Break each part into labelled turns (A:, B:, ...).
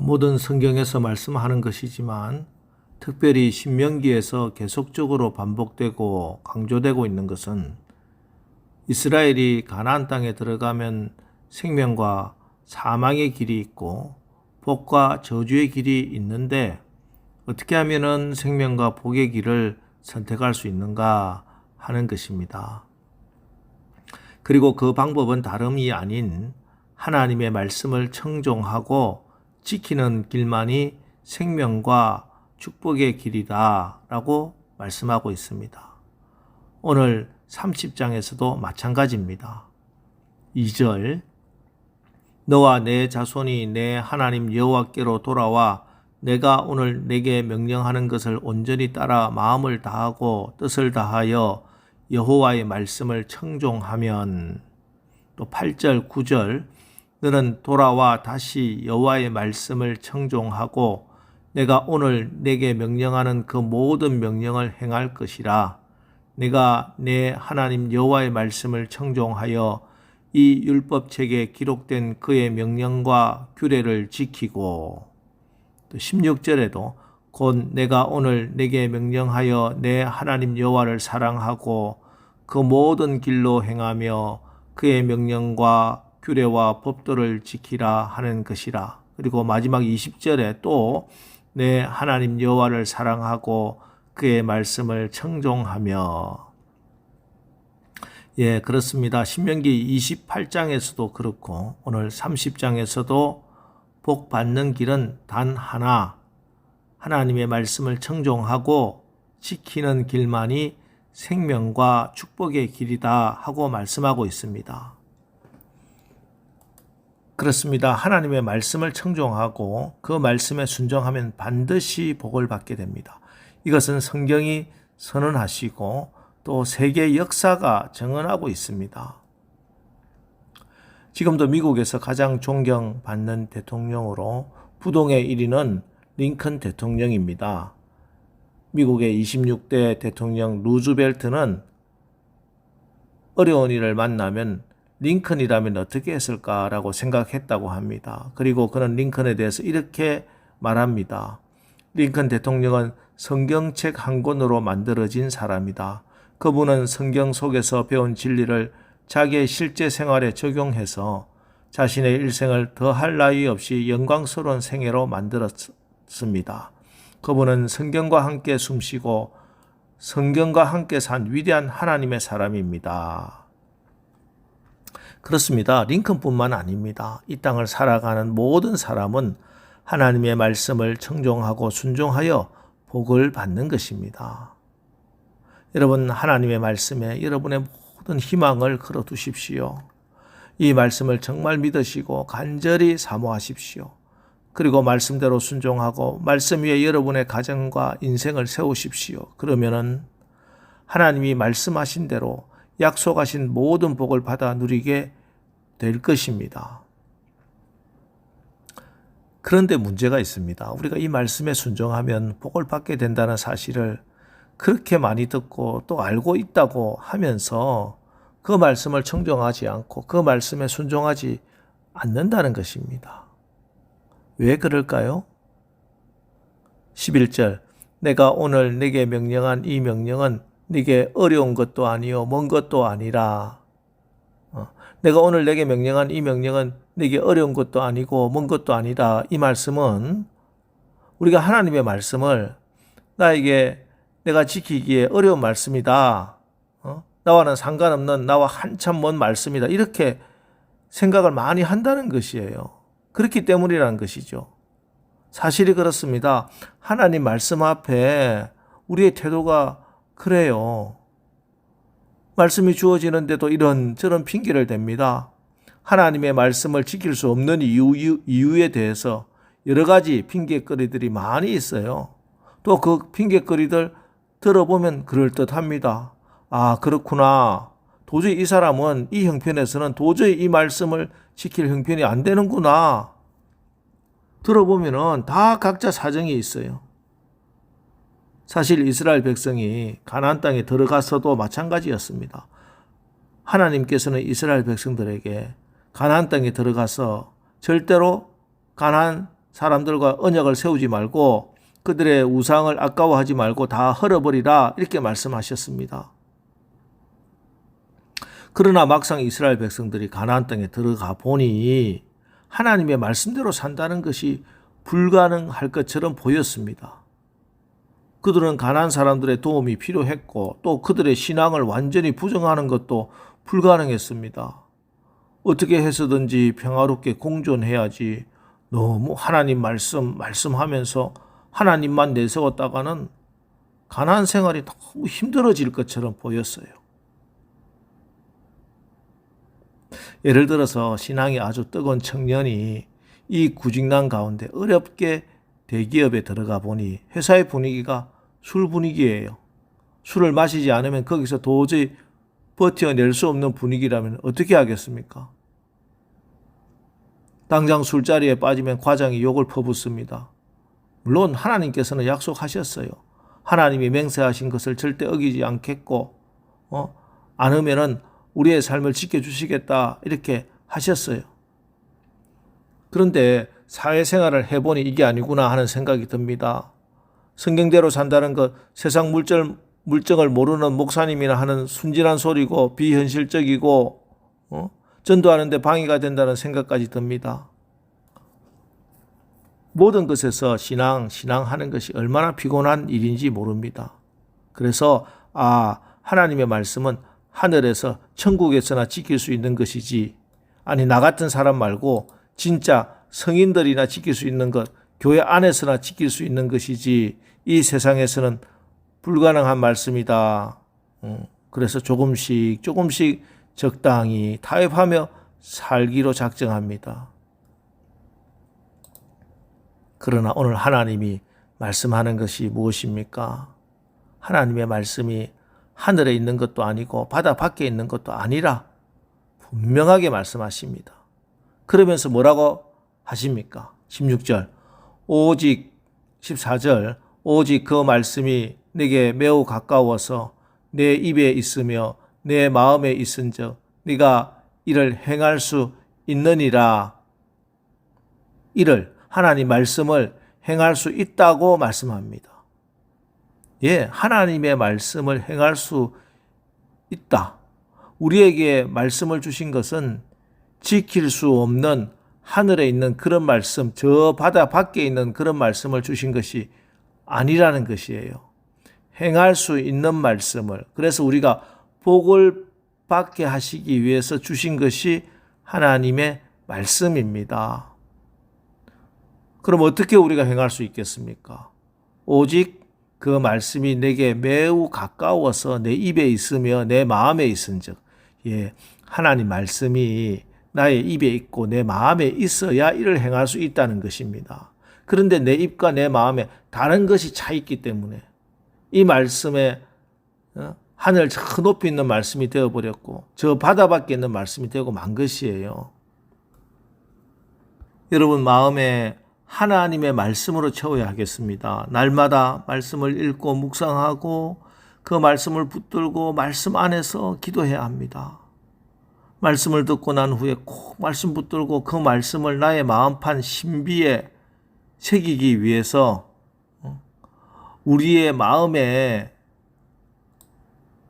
A: 모든 성경에서 말씀하는 것이지만 특별히 신명기에서 계속적으로 반복되고 강조되고 있는 것은 이스라엘이 가나안 땅에 들어가면 생명과 사망의 길이 있고 복과 저주의 길이 있는데 어떻게 하면은 생명과 복의 길을 선택할 수 있는가 하는 것입니다. 그리고 그 방법은 다름이 아닌 하나님의 말씀을 청종하고 지키는 길만이 생명과 축복의 길이다 라고 말씀하고 있습니다. 오늘 30장에서도 마찬가지입니다. 2절 너와 내 자손이 내 하나님 여호와께로 돌아와 내가 오늘 내게 명령하는 것을 온전히 따라 마음을 다하고 뜻을 다하여 여호와의 말씀을 청종하면, 또 8절 9절 너는 돌아와 다시 여호와의 말씀을 청종하고 내가 오늘 내게 명령하는 그 모든 명령을 행할 것이라. 내가 내 하나님 여호와의 말씀을 청종하여 이 율법책에 기록된 그의 명령과 규례를 지키고, 또 16절에도 곧 내가 오늘 내게 명령하여 내 하나님 여호와를 사랑하고 그 모든 길로 행하며 그의 명령과 규례와 법도를 지키라 하는 것이라. 그리고 마지막 20절에 또 내 하나님 여호와를 사랑하고 그의 말씀을 청종하며. 예, 그렇습니다. 신명기 28장에서도 그렇고 오늘 30장에서도 복 받는 길은 단 하나, 하나님의 말씀을 청종하고 지키는 길만이 생명과 축복의 길이다 하고 말씀하고 있습니다. 그렇습니다. 하나님의 말씀을 청종하고 그 말씀에 순종하면 반드시 복을 받게 됩니다. 이것은 성경이 선언하시고 또 세계 역사가 증언하고 있습니다. 지금도 미국에서 가장 존경받는 대통령으로 부동의 1위는 링컨 대통령입니다. 미국의 26대 대통령 루즈벨트는 어려운 일을 만나면 링컨이라면 어떻게 했을까라고 생각했다고 합니다. 그리고 그는 링컨에 대해서 이렇게 말합니다. 링컨 대통령은 성경책 한 권으로 만들어진 사람이다. 그분은 성경 속에서 배운 진리를 자기의 실제 생활에 적용해서 자신의 일생을 더할 나위 없이 영광스러운 생애로 만들었습니다. 그분은 성경과 함께 숨쉬고 성경과 함께 산 위대한 하나님의 사람입니다. 그렇습니다. 링컨뿐만 아닙니다. 이 땅을 살아가는 모든 사람은 하나님의 말씀을 청종하고 순종하여 복을 받는 것입니다. 여러분, 하나님의 말씀에 여러분의 모든 희망을 걸어두십시오. 이 말씀을 정말 믿으시고 간절히 사모하십시오. 그리고 말씀대로 순종하고 말씀 위에 여러분의 가정과 인생을 세우십시오. 그러면은 하나님이 말씀하신 대로 약속하신 모든 복을 받아 누리게 될 것입니다. 그런데 문제가 있습니다. 우리가 이 말씀에 순종하면 복을 받게 된다는 사실을 그렇게 많이 듣고 또 알고 있다고 하면서 그 말씀을 청종하지 않고 그 말씀에 순종하지 않는다는 것입니다. 왜 그럴까요? 11절 내가 오늘 네게 명령한 이 명령은 네게 어려운 것도 아니요 먼 것도 아니라. 내가 오늘 네게 명령한 이 명령은 네게 어려운 것도 아니고 먼 것도 아니라. 이 말씀은 우리가 하나님의 말씀을 나에게 내가 지키기에 어려운 말씀이다. 나와는 상관없는 나와 한참 먼 말씀이다. 이렇게 생각을 많이 한다는 것이에요. 그렇기 때문이라는 것이죠. 사실이 그렇습니다. 하나님 말씀 앞에 우리의 태도가 그래요. 말씀이 주어지는데도 이런저런 핑계를 댑니다. 하나님의 말씀을 지킬 수 없는 이유에 대해서 여러 가지 핑계거리들이 많이 있어요. 또 그 핑계거리들 들어보면 그럴듯합니다. 아, 그렇구나. 도저히 이 사람은 이 형편에서는 도저히 이 말씀을 지킬 형편이 안 되는구나. 들어보면은 다 각자 사정이 있어요. 사실 이스라엘 백성이 가나안 땅에 들어갔어도 마찬가지였습니다. 하나님께서는 이스라엘 백성들에게 가나안 땅에 들어가서 절대로 가나안 사람들과 언약을 세우지 말고 그들의 우상을 아까워하지 말고 다 헐어버리라 이렇게 말씀하셨습니다. 그러나 막상 이스라엘 백성들이 가나안 땅에 들어가 보니 하나님의 말씀대로 산다는 것이 불가능할 것처럼 보였습니다. 그들은 가나안 사람들의 도움이 필요했고 또 그들의 신앙을 완전히 부정하는 것도 불가능했습니다. 어떻게 해서든지 평화롭게 공존해야지 너무 하나님 말씀하면서 하나님만 내세웠다가는 가나안 생활이 너무 힘들어질 것처럼 보였어요. 예를 들어서 신앙이 아주 뜨거운 청년이 이 구직난 가운데 어렵게 대기업에 들어가 보니 회사의 분위기가 술 분위기예요. 술을 마시지 않으면 거기서 도저히 버텨낼 수 없는 분위기라면 어떻게 하겠습니까? 당장 술자리에 빠지면 과장이 욕을 퍼붓습니다. 물론 하나님께서는 약속하셨어요. 하나님이 맹세하신 것을 절대 어기지 않겠고 않으면은 우리의 삶을 지켜주시겠다 이렇게 하셨어요. 그런데 사회생활을 해보니 이게 아니구나 하는 생각이 듭니다. 성경대로 산다는 것 세상 물정을 모르는 목사님이나 하는 순진한 소리고 비현실적이고 전도하는데 방해가 된다는 생각까지 듭니다. 모든 것에서 신앙하는 것이 얼마나 피곤한 일인지 모릅니다. 그래서 하나님의 말씀은 하늘에서 천국에서나 지킬 수 있는 것이지 아니 나 같은 사람 말고 진짜 성인들이나 지킬 수 있는 것 교회 안에서나 지킬 수 있는 것이지 이 세상에서는 불가능한 말씀이다. 그래서 조금씩 적당히 타협하며 살기로 작정합니다. 그러나 오늘 하나님이 말씀하는 것이 무엇입니까? 하나님의 말씀이 하늘에 있는 것도 아니고 바다 밖에 있는 것도 아니라 분명하게 말씀하십니다. 그러면서 뭐라고 하십니까? 16절 오직 14절 오직 그 말씀이 내게 매우 가까워서 내 입에 있으며 내 마음에 있은즉 네가 이를 행할 수 있느니라. 이를 하나님 말씀을 행할 수 있다고 말씀합니다. 하나님의 말씀을 행할 수 있다. 우리에게 말씀을 주신 것은 지킬 수 없는 하늘에 있는 그런 말씀, 저 바다 밖에 있는 그런 말씀을 주신 것이 아니라는 것이에요. 행할 수 있는 말씀을, 그래서 우리가 복을 받게 하시기 위해서 주신 것이 하나님의 말씀입니다. 그럼 어떻게 우리가 행할 수 있겠습니까? 오직 그 말씀이 내게 매우 가까워서 내 입에 있으며 내 마음에 있은즉, 하나님 말씀이 나의 입에 있고 내 마음에 있어야 이를 행할 수 있다는 것입니다. 그런데 내 입과 내 마음에 다른 것이 차 있기 때문에 이 말씀에 하늘 저 높이 있는 말씀이 되어버렸고 저 바다 밖에 있는 말씀이 되고 만 것이에요. 여러분 마음에 하나님의 말씀으로 채워야 하겠습니다. 날마다 말씀을 읽고 묵상하고 그 말씀을 붙들고 말씀 안에서 기도해야 합니다. 말씀을 듣고 난 후에 꼭 말씀 붙들고 그 말씀을 나의 마음판 신비에 새기기 위해서 우리의 마음에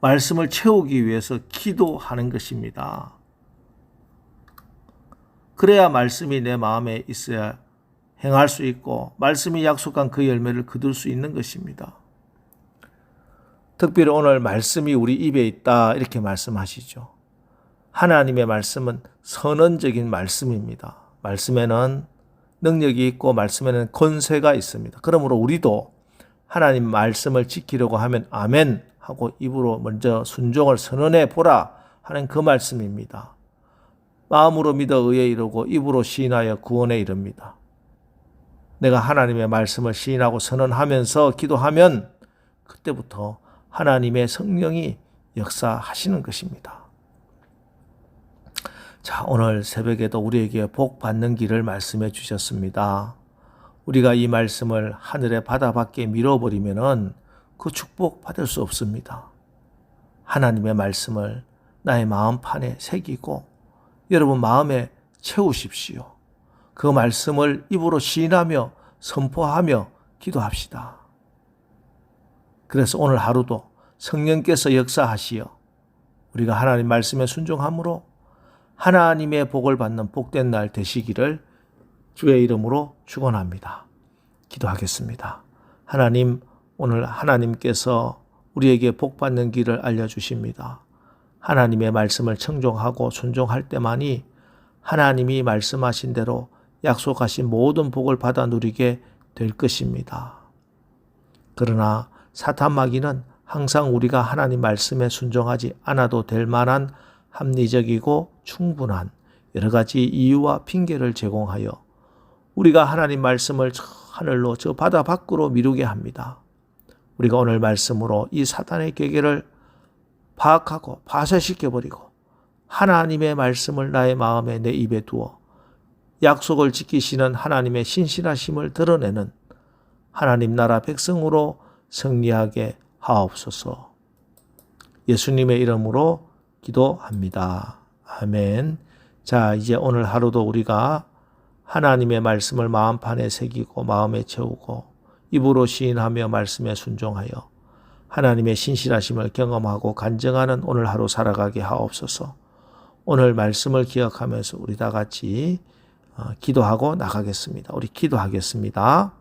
A: 말씀을 채우기 위해서 기도하는 것입니다. 그래야 말씀이 내 마음에 있어야 행할 수 있고 말씀이 약속한 그 열매를 거둘 수 있는 것입니다. 특별히 오늘 말씀이 우리 입에 있다 이렇게 말씀하시죠. 하나님의 말씀은 선언적인 말씀입니다. 말씀에는 능력이 있고 말씀에는 권세가 있습니다. 그러므로 우리도 하나님 말씀을 지키려고 하면 아멘 하고 입으로 먼저 순종을 선언해 보라 하는 그 말씀입니다. 마음으로 믿어 의에 이르고 입으로 시인하여 구원에 이릅니다. 내가 하나님의 말씀을 시인하고 선언하면서 기도하면 그때부터 하나님의 성령이 역사하시는 것입니다. 자, 오늘 새벽에도 우리에게 복 받는 길을 말씀해 주셨습니다. 우리가 이 말씀을 하늘의 바다 밖에 밀어버리면은 그 축복 받을 수 없습니다. 하나님의 말씀을 나의 마음판에 새기고 여러분 마음에 채우십시오. 그 말씀을 입으로 시인하며 선포하며 기도합시다. 그래서 오늘 하루도 성령께서 역사하시어 우리가 하나님 말씀에 순종함으로 하나님의 복을 받는 복된 날 되시기를 주의 이름으로 축원합니다. 기도하겠습니다. 하나님, 오늘 하나님께서 우리에게 복 받는 길을 알려주십니다. 하나님의 말씀을 청종하고 순종할 때만이 하나님이 말씀하신 대로 약속하신 모든 복을 받아 누리게 될 것입니다. 그러나 사탄 마귀는 항상 우리가 하나님 말씀에 순종하지 않아도 될 만한 합리적이고 충분한 여러 가지 이유와 핑계를 제공하여 우리가 하나님 말씀을 저 하늘로 저 바다 밖으로 미루게 합니다. 우리가 오늘 말씀으로 이 사탄의 계계를 파악하고 파쇄시켜버리고 하나님의 말씀을 나의 마음에 내 입에 두어 약속을 지키시는 하나님의 신실하심을 드러내는 하나님 나라 백성으로 승리하게 하옵소서. 예수님의 이름으로 기도합니다. 아멘. 자, 이제 오늘 하루도 우리가 하나님의 말씀을 마음판에 새기고 마음에 채우고 입으로 시인하며 말씀에 순종하여 하나님의 신실하심을 경험하고 간증하는 오늘 하루 살아가게 하옵소서. 오늘 말씀을 기억하면서 우리 다 같이 기도하고 나가겠습니다. 우리 기도하겠습니다.